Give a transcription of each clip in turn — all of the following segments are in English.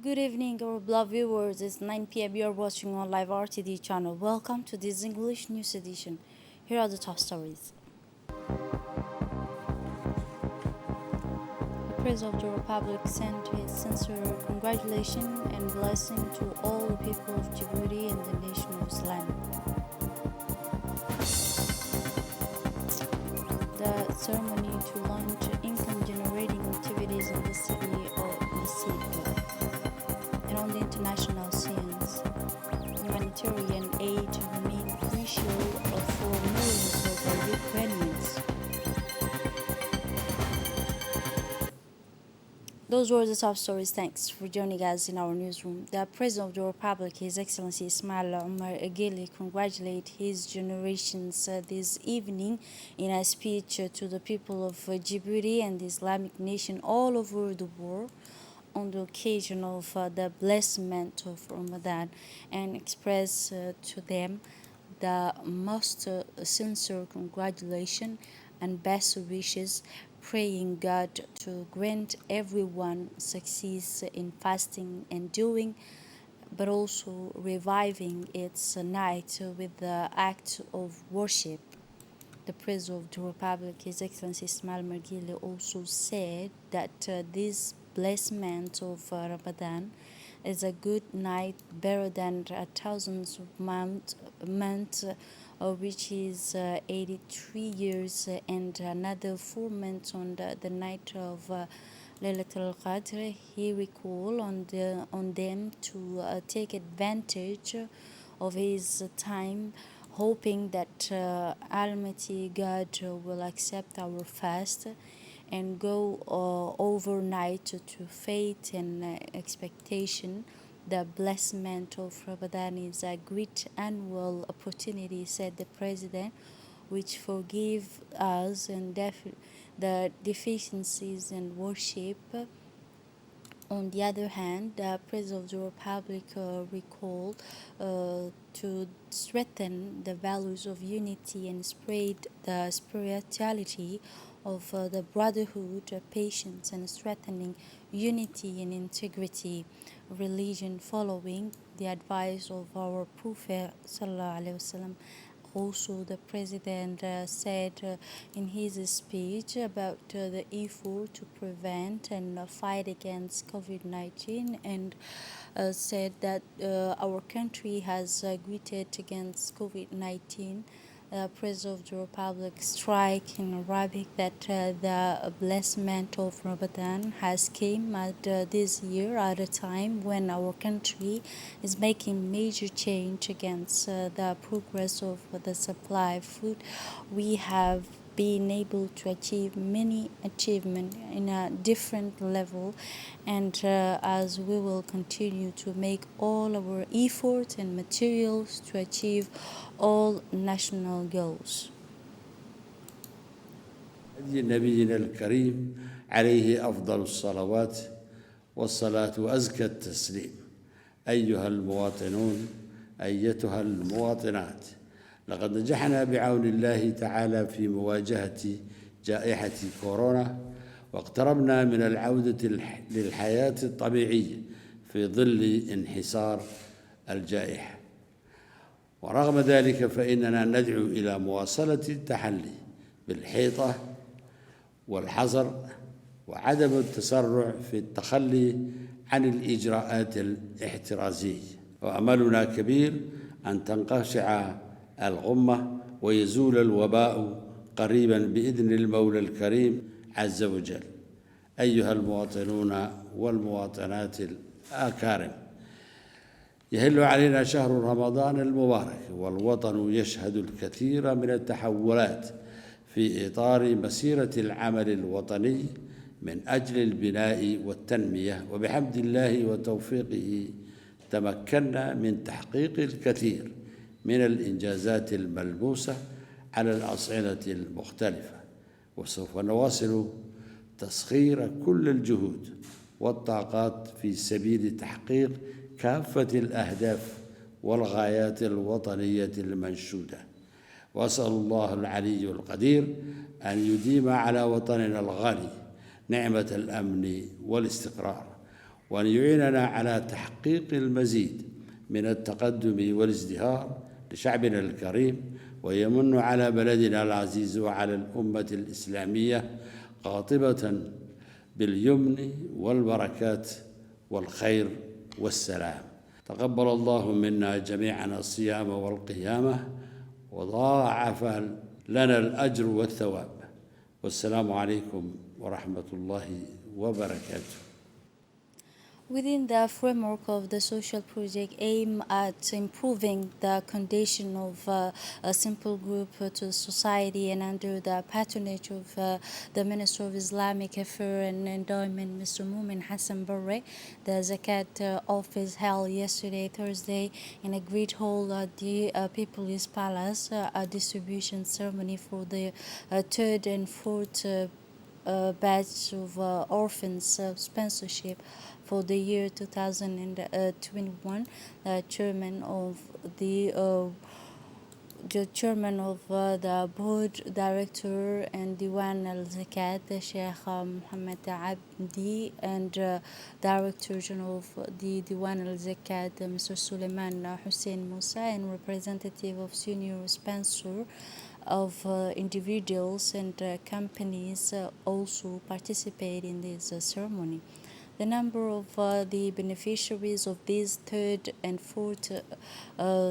Good evening, our beloved viewers. It's 9 p.m. You are watching on Live RTD channel. Welcome to this English news edition. Here are the top stories. The President of the Republic sent his sincere congratulations and blessing to all the people of Djibouti and the nation of Islam. The ceremony to launch income-generating activities in the city of the sea. And on the international scenes, humanitarian aid remains crucial for millions of Ukrainians. Those were the top stories. Thanks for joining us in our newsroom. The President of the Republic, His Excellency Ismail Omar Guelleh, congratulated his generations this evening in a speech to the people of Djibouti and the Islamic nation all over the world on the occasion of the blessment of Ramadan, and express to them the most sincere congratulations and best wishes, praying God to grant everyone success in fasting and doing, but also reviving its night with the act of worship. The President of the Republic, His Excellency Ismail Omar Guelleh, also said that this blessment of Ramadan is a good night, better than thousands of months, which is 83 years, and another 4 months on the night of Laylatul Qadr. He recalled on them to take advantage of his time, hoping that Almighty God will accept our fast and go overnight to faith and expectation. The blessment of Ramadan is a great annual opportunity, said the President, which forgive us and the deficiencies in worship. On the other hand, the President of the Republic recalled to strengthen the values of unity and spread the spirituality of the brotherhood, patience, and strengthening unity and integrity religion, following the advice of our Prophet Sallallahu Alaihi Wasallam. Also, the President said in his speech about the effort to prevent and fight against COVID-19, and said that our country has greeted against COVID-19. President of the Republic strike in Arabic that the blessment of Ramadan has came at this year at a time when our country is making major change against the progress of the supply of food. We have been able to achieve many achievements in a different level, and as we will continue to make all our efforts and materials to achieve all national goals. نبينا الكريم عليه أفضل الصلوات والصلاة وأزكى التسليم. أيها المواطنون، أيتها المواطنات، لقد نجحنا بعون الله تعالى في مواجهة جائحة كورونا، واقتربنا من العودة للحياة الطبيعية في ظل انحسار الجائحة. ورغم ذلك فإننا ندعو إلى مواصلة التحلي بالحيطة والحذر وعدم التسرع في التخلي عن الإجراءات الاحترازية. وأملنا كبير أن تنقشع الغمة ويزول الوباء قريبا بإذن المولى الكريم عز وجل. أيها المواطنون والمواطنات الأكارم، يهل علينا شهر رمضان المبارك، والوطن يشهد الكثير من التحولات في إطار مسيرة العمل الوطني من أجل البناء والتنمية، وبحمد الله وتوفيقه تمكنا من تحقيق الكثير من الإنجازات الملموسة على الأصعدة المختلفة، وسوف نواصل تسخير كل الجهود والطاقات في سبيل تحقيق كافة الأهداف والغايات الوطنية المنشودة. وأسأل الله العلي القدير أن يديم على وطننا الغالي نعمة الأمن والاستقرار، وأن يعيننا على تحقيق المزيد من التقدم والازدهار لشعبنا الكريم، ويمن على بلدنا العزيز وعلى الأمة الإسلامية قاطبة باليمن والبركات والخير والسلام. تقبل الله منا جميعا الصيام والقيامة، وضاعف لنا الأجر والثواب. والسلام عليكم ورحمة الله وبركاته. Within the framework of the social project aim at improving the condition of a simple group to society, and under the patronage of the Minister of Islamic Affairs and Endowment, Mr. Mumin Hassan Barre, the Zakat office held yesterday, Thursday, in a great hall at the People's Palace, a distribution ceremony for the third and fourth batch of orphans sponsorship for the year 2021. The chairman of the board director and Diwan al-Zakat, Sheikh Muhammad Abdi, and director general of the Diwan al-Zakat, Mr. Suleiman Hussein Musa, and representative of senior sponsor of individuals and companies also participate in this ceremony. The number of the beneficiaries of these third and fourth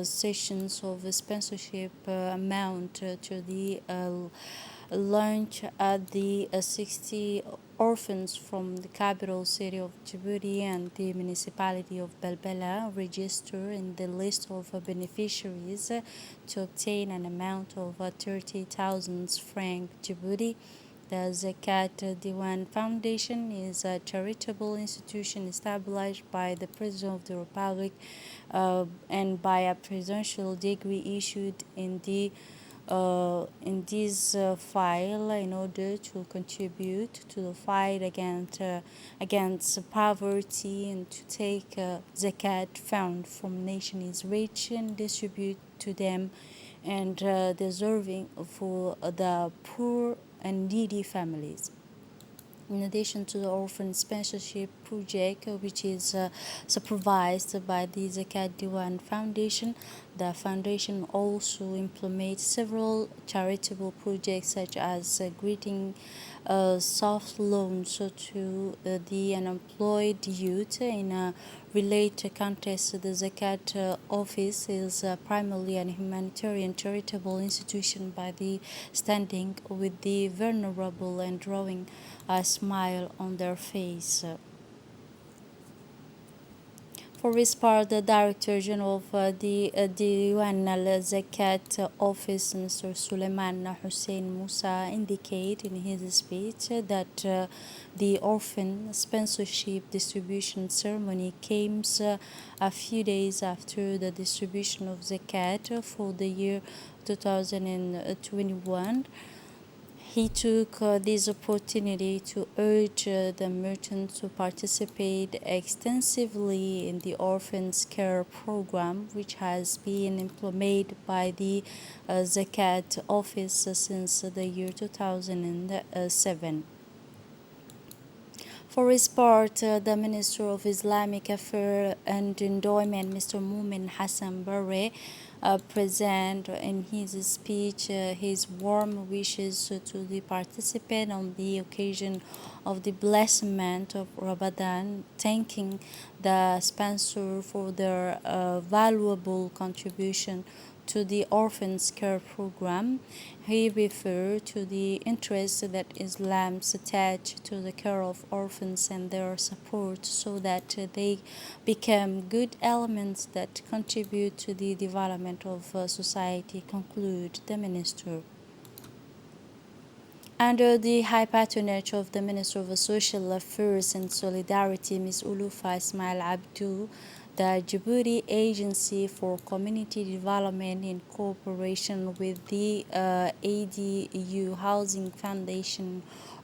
sessions of sponsorship amount to the launch at the 60 orphans from the capital city of Djibouti and the municipality of Belbela register in the list of beneficiaries to obtain an amount of 30,000 francs Djibouti. The Zakat Diwan Foundation is a charitable institution established by the President of the Republic and by a presidential decree issued in this file in order to contribute to the fight against poverty and to take zakat found from nations rich and distribute to them and deserving for the poor and needy families. In addition to the orphan sponsorship project, which is supervised by the Zakat Diwan Foundation, the foundation also implements several charitable projects such as granting soft loans to the unemployed youth in a related context. The Zakat office is primarily a humanitarian charitable institution by the standing with the vulnerable and drawing a smile on their face. For his part, the Director General of the Diwan al-Zakat Office, Mr. Suleiman Hussein Musa, indicated in his speech that the orphan sponsorship distribution ceremony comes a few days after the distribution of Zakat for the year 2021. He took this opportunity to urge the merchants to participate extensively in the orphans care program, which has been implemented by the Zakat office since the year 2007. For his part, the Minister of Islamic Affairs and Endowment, Mr. Mumin Hassan Barre, present in his speech his warm wishes to the participants on the occasion of the blessment of Ramadan, thanking the sponsor for their valuable contribution to the orphans care program. He referred to the interest that Islam attached to the care of orphans and their support so that they become good elements that contribute to the development of society, concluded the minister. Under the high patronage of the Minister of Social Affairs and Solidarity, Ms. Ulufa Ismail Abdu, the Djibouti Agency for Community Development, in cooperation with the ADU Housing Foundation,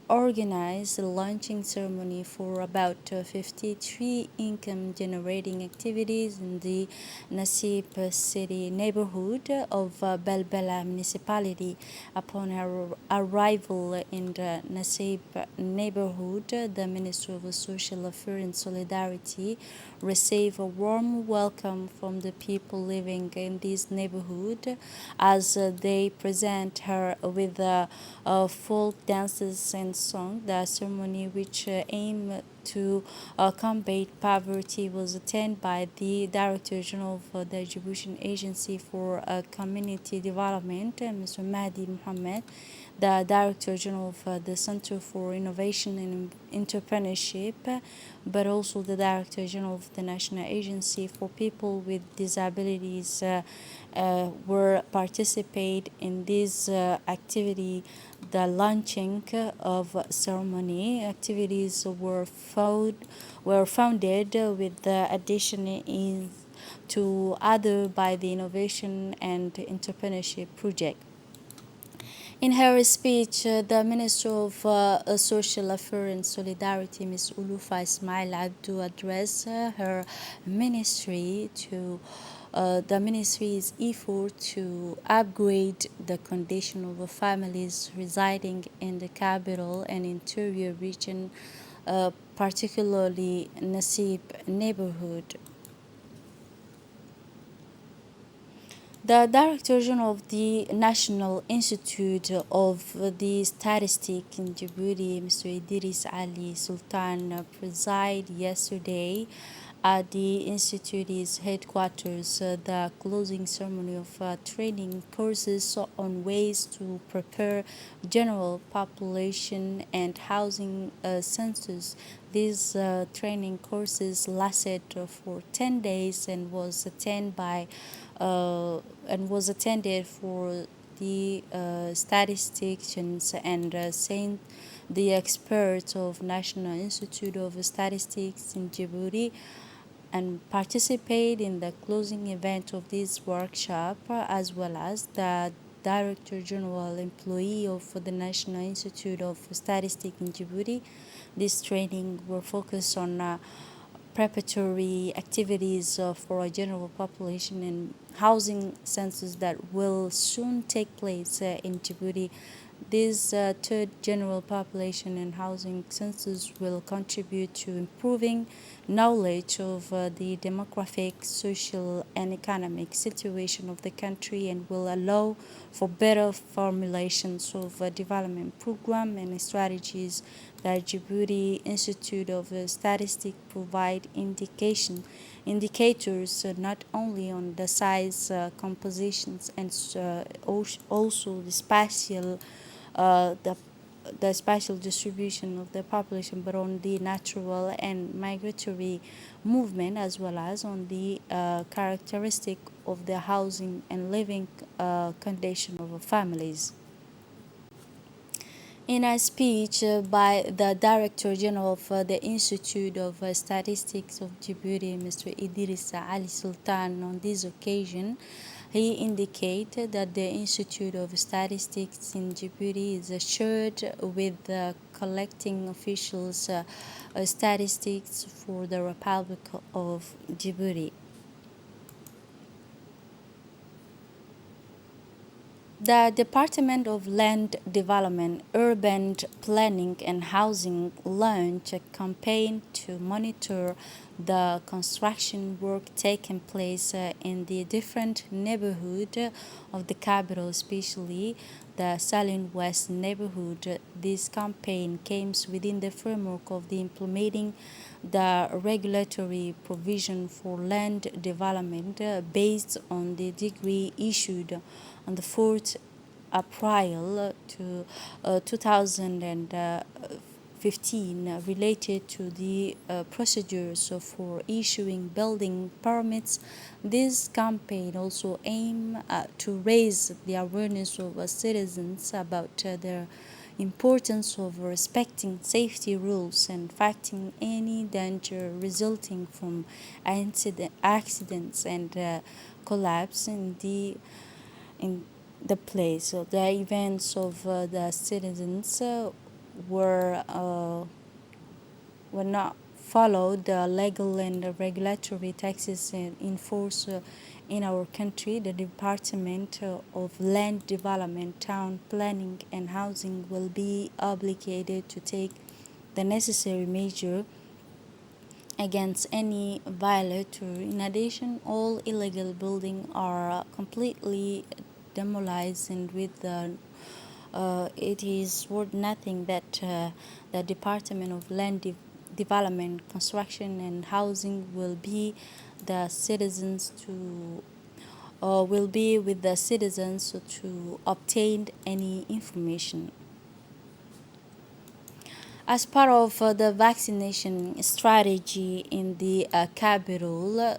organized a launching ceremony for about 53 income-generating activities in the Nasib city neighborhood of Belbela municipality. Upon her arrival in the Nasib neighborhood, the Minister of Social Affairs and Solidarity received a warm welcome from the people living in this neighborhood as they present her with folk dances and song. The ceremony, which aimed to combat poverty, was attended by the Director General of the Djiboutian Agency for Community Development, Mr. Mahdi Mohammed, the Director General of the Center for Innovation and Entrepreneurship, but also the Director General of the National Agency for People with Disabilities were participate in this activity. The launching of ceremony activities were founded with the addition in to other by the innovation and entrepreneurship project. In her speech, the Minister of Social Affairs and Solidarity, Ms. Ulufa Ismail Abdu, addressed her ministry to the ministry's effort to upgrade the condition of the families residing in the capital and interior region, particularly Nasib neighborhood. The Director General of the National Institute of the Statistics in Djibouti, Mr. Idris Ali Sultan, presided yesterday at the Institute's headquarters the closing ceremony of training courses on ways to prepare general population and housing census. These training courses lasted for 10 days and was attended for the statisticians and Saint the experts of National Institute of Statistics in Djibouti and participate in the closing event of this workshop, as well as the Director General employee of the National Institute of Statistics in Djibouti. This training will focus on preparatory activities for a general population and housing census that will soon take place in Djibouti. This third general population and housing census will contribute to improving knowledge of the demographic, social, and economic situation of the country and will allow for better formulations of development program and strategies. The Djibouti Institute of Statistics provide indicators not only on the size, compositions, and also uh, the the spatial distribution of the population, but on the natural and migratory movement, as well as on the characteristic of the housing and living condition of families. In a speech by the Director General of the Institute of Statistics of Djibouti, Mr. Idris Ali Sultan, on this occasion, he indicated that the Institute of Statistics in Djibouti is assured with collecting officials' statistics for the Republic of Djibouti. The Department of Land Development, Urban Planning and Housing launched a campaign to monitor the construction work taking place in the different neighborhoods of the capital, especially the Salin West neighborhood. This campaign came within the framework of the implementing the regulatory provision for land development based on the decree issued on the 4th April to 2015 related to the procedures for issuing building permits. This campaign also aimed to raise the awareness of citizens about their importance of respecting safety rules and fighting any danger resulting from accidents and collapse in the place. So the events of the citizens were not followed the legal and the regulatory taxes in force in our country, the Department of Land Development, Town Planning and Housing will be obligated to take the necessary measure against any violator. In addition, all illegal buildings are completely demolished, and with the it is worth nothing that the Department of Land Development, Construction and Housing will be the citizens to will be with the citizens to obtain any information. As part of the vaccination strategy in the capital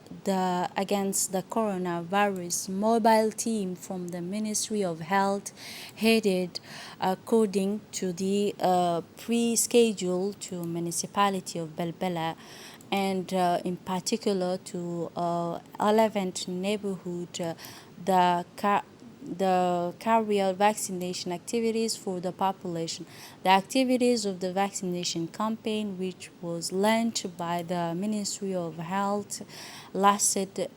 against the coronavirus, mobile team from the Ministry of Health headed according to the pre-schedule to municipality of Belbela and in particular to 11th neighborhood the carry out vaccination activities for the population. The activities of the vaccination campaign, which was launched by the Ministry of Health lasted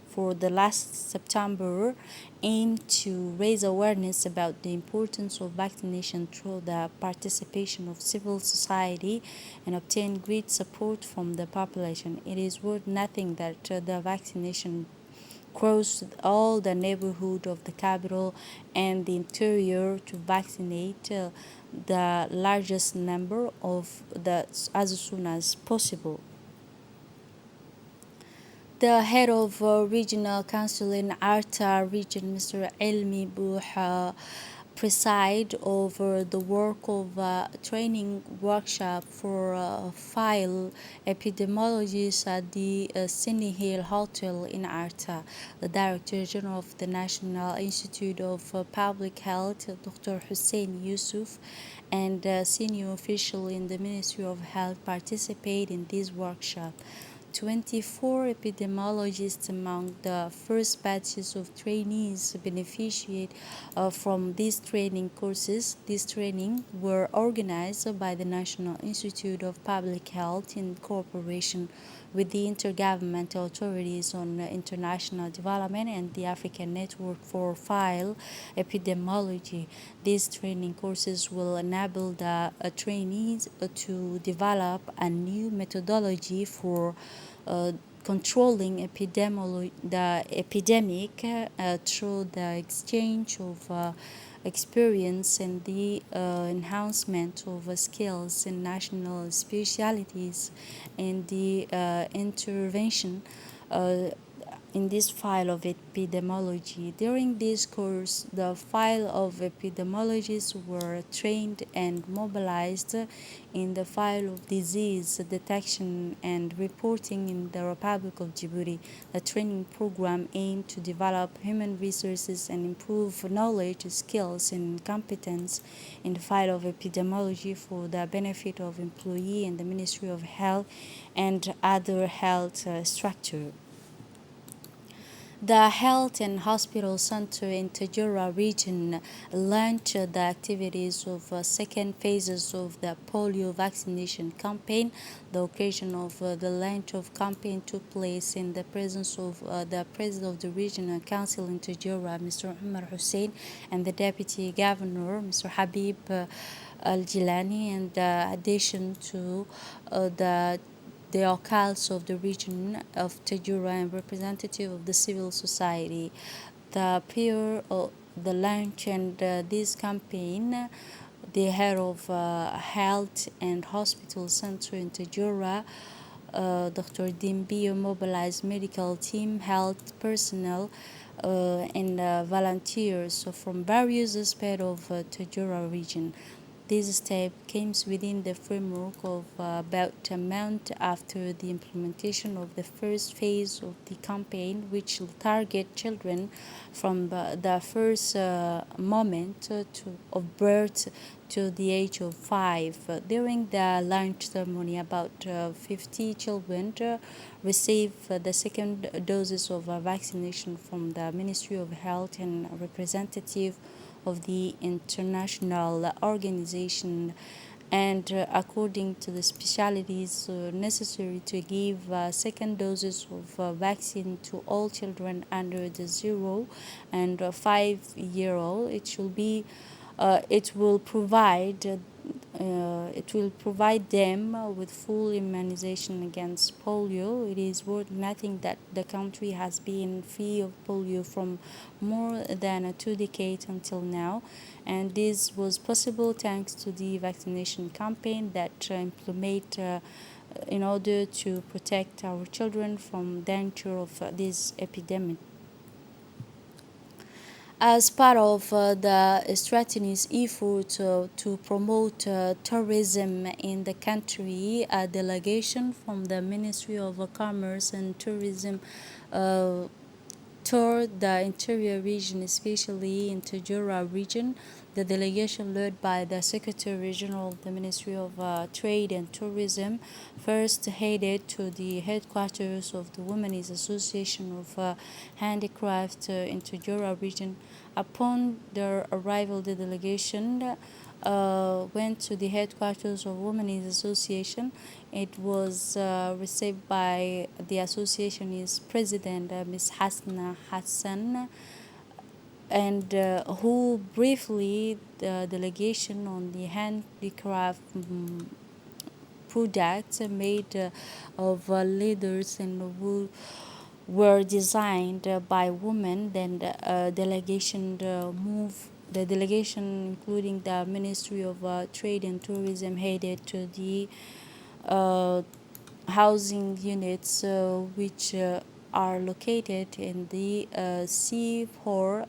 for the last September, aim to raise awareness about the importance of vaccination through the participation of civil society and obtain great support from the population. It is worth nothing that the vaccination crossed all the neighborhood of the capital and the interior to vaccinate the largest number of the as soon as possible. The head of regional council in Arta region, Mr. Elmi Bouha, preside over the work of training workshop for file epidemiologists at the Sydney Hill Hotel in Arta. The Director General of the National Institute of Public Health, Dr. Hussein Yusuf, and senior official in the Ministry of Health participate in this workshop. 24 epidemiologists among the first batches of trainees beneficiate from these training courses. These trainings were organized by the National Institute of Public Health in cooperation with the Intergovernmental Authorities on International Development and the African Network for File Epidemiology. These training courses will enable the trainees to develop a new methodology for controlling the epidemic through the exchange of experience and the enhancement of skills in national specialities and the intervention in this file of epidemiology. During this course, the file of epidemiologists were trained and mobilized in the file of disease detection and reporting in the Republic of Djibouti. The training program aimed to develop human resources and improve knowledge, skills, and competence in the file of epidemiology for the benefit of employee and the Ministry of Health and other health structure. The Health and Hospital Center in Tajura region launched the activities of second phases of the polio vaccination campaign. The occasion of the launch of campaign took place in the presence of the President of the Regional Council in Tajura, Mr. Umar Hussein, and the Deputy Governor, Mr. Habib Al-Jilani, in addition to the locals of the region of Tajura and representative of the civil society. The prior the launch and this campaign, the head of Health and Hospital Center in Tajura, Dr. Dimbio, mobilized medical team, health personnel, and volunteers from various aspects of Tajura region. This step came within the framework of about a month after the implementation of the first phase of the campaign, which will target children from the first moment of birth to the age of 5. During the launch ceremony, about 50 children received the second doses of vaccination from the Ministry of Health and representative of the international organization, and according to the specialties necessary to give second doses of vaccine to all children under the 0 and 5-year-old. It will provide them with full immunization against polio. It is worth noting that the country has been free of polio from more than 2 decades until now, and this was possible thanks to the vaccination campaign that implemented in order to protect our children from danger of this epidemic. As part of the strategy's effort to promote tourism in the country, a delegation from the Ministry of Commerce and Tourism uh, toured the interior region, especially in Tajura region. The delegation led by the Secretary General of the Ministry of Trade and Tourism first headed to the headquarters of the Women's Association of Handicraft in Tajura region. Upon their arrival, the delegation went to the headquarters of Women's Association. It was received by the association's president, Ms. Hasna Hassan, and who briefly the delegation on the handicraft products made of leathers and wool were designed by women. Then the delegation the delegation, including the Ministry of Trade and Tourism, headed to the uh, housing units which are located in the C4,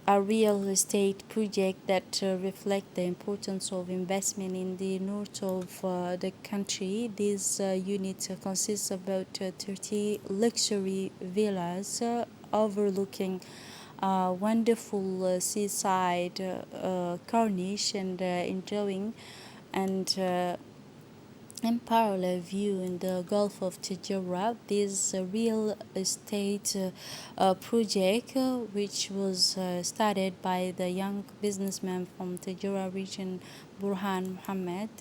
a real estate project that reflect the importance of investment in the north of the country. These units consist of about 30 luxury villas overlooking wonderful seaside corniche and enjoying and in parallel view in the Gulf of Tajura. This real estate project, which was started by the young businessman from Tajura region, Burhan Mohammed,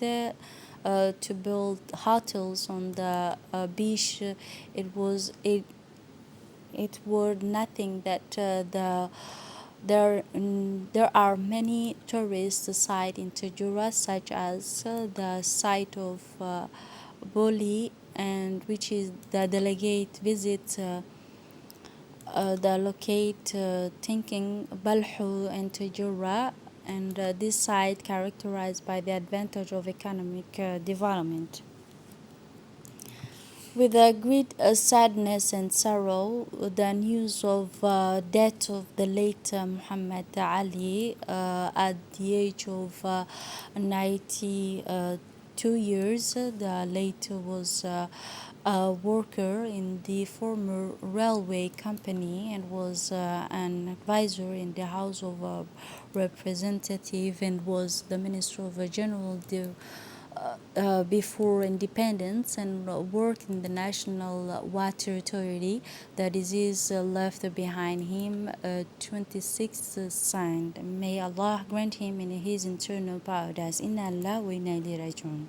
to build hotels on the beach. It was it were nothing that there are many tourist sites in Tajura, such as the site of Boli, and which is the delegate visit the locate thinking Balhu and Tajura, and this site characterized by the advantage of economic development. With a great sadness and sorrow, the news of death of the late Muhammad Ali at the age of 92 years. The late was a worker in the former railway company and was an advisor in the House of Representatives, and was the Minister of General before independence, and worked in the National Water Authority. The disease left behind him 26 sons. May Allah grant him in his eternal paradise. Inna Allah wa inna ilayhi raji'un.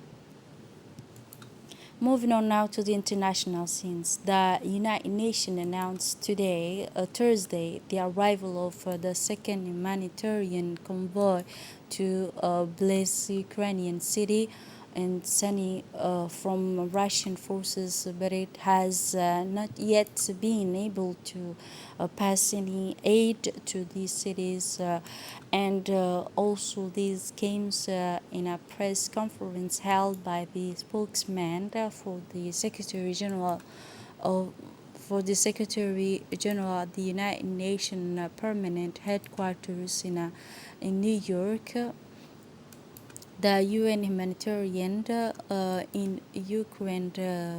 Moving on now to the international scenes. The United Nations announced today, Thursday, the arrival of the second humanitarian convoy to bless Ukrainian city and Sunny from Russian forces, but it has not yet been able to pass any aid to these cities. And also this came in a press conference held by the spokesman for the Secretary General of at the United Nations Permanent Headquarters in New York. The UN humanitarian in Ukraine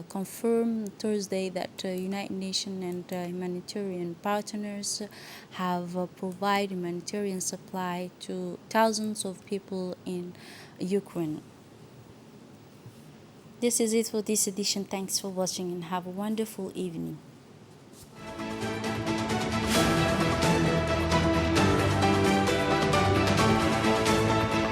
confirmed Thursday that United Nations and humanitarian partners have provided humanitarian supply to thousands of people in Ukraine. This is it for this edition. Thanks for watching and have a wonderful evening.